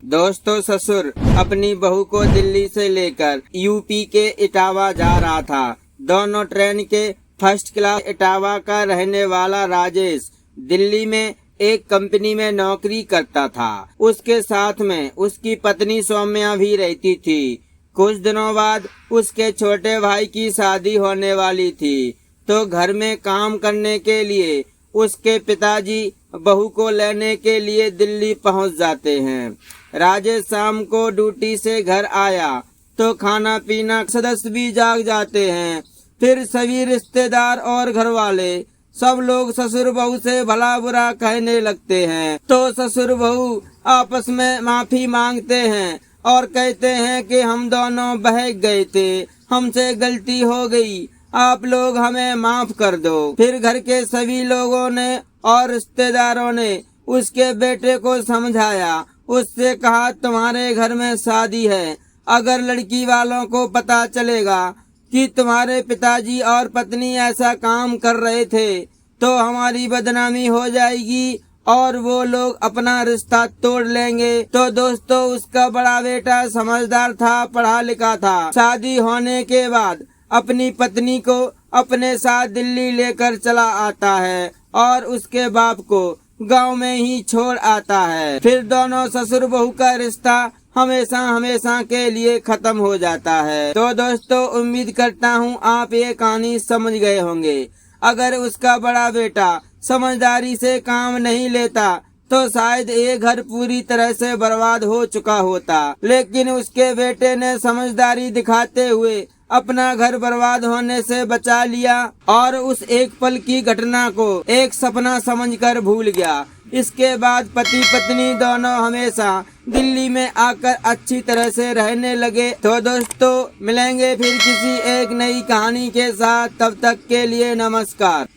दोस्तों, ससुर अपनी बहू को दिल्ली से लेकर यूपी के इटावा जा रहा था। दोनों ट्रेन के फर्स्ट क्लास। इटावा का रहने वाला राजेश दिल्ली में एक कंपनी में नौकरी करता था। उसके साथ में उसकी पत्नी सौम्या भी रहती थी। कुछ दिनों बाद उसके छोटे भाई की शादी होने वाली थी, तो घर में काम करने के लिए उसके पिताजी बहू को लेने के लिए दिल्ली पहुंच जाते हैं। राजेश शाम को ड्यूटी से घर आया तो खाना पीना सदस्य भी जाग जाते हैं। फिर सभी रिश्तेदार और घर वाले सब लोग ससुर बहू से भला बुरा कहने लगते हैं। तो ससुर बहू आपस में माफी मांगते हैं और कहते हैं कि हम दोनों बहक गए थे, हमसे गलती हो गई, आप लोग हमें माफ कर दो। फिर घर के सभी लोगों ने और रिश्तेदारों ने उसके बेटे को समझाया। उससे कहा, तुम्हारे घर में शादी है, अगर लड़की वालों को पता चलेगा कि तुम्हारे पिताजी और पत्नी ऐसा काम कर रहे थे तो हमारी बदनामी हो जाएगी और वो लोग अपना रिश्ता तोड़ लेंगे। तो दोस्तों, उसका बड़ा बेटा समझदार था, पढ़ा लिखा था। शादी होने के बाद अपनी पत्नी को अपने साथ दिल्ली लेकर चला आता है और उसके बाप को गांव में ही छोड़ आता है। फिर दोनों ससुर बहू का रिश्ता हमेशा हमेशा के लिए खत्म हो जाता है। तो दोस्तों, उम्मीद करता हूँ आप ये कहानी समझ गए होंगे। अगर उसका बड़ा बेटा समझदारी से काम नहीं लेता तो शायद ये घर पूरी तरह से बर्बाद हो चुका होता, लेकिन उसके बेटे ने समझदारी दिखाते हुए अपना घर बर्बाद होने से बचा लिया और उस एक पल की घटना को एक सपना समझकर भूल गया। इसके बाद पति पत्नी दोनों हमेशा दिल्ली में आकर अच्छी तरह से रहने लगे। तो दोस्तों, मिलेंगे फिर किसी एक नई कहानी के साथ। तब तक के लिए नमस्कार।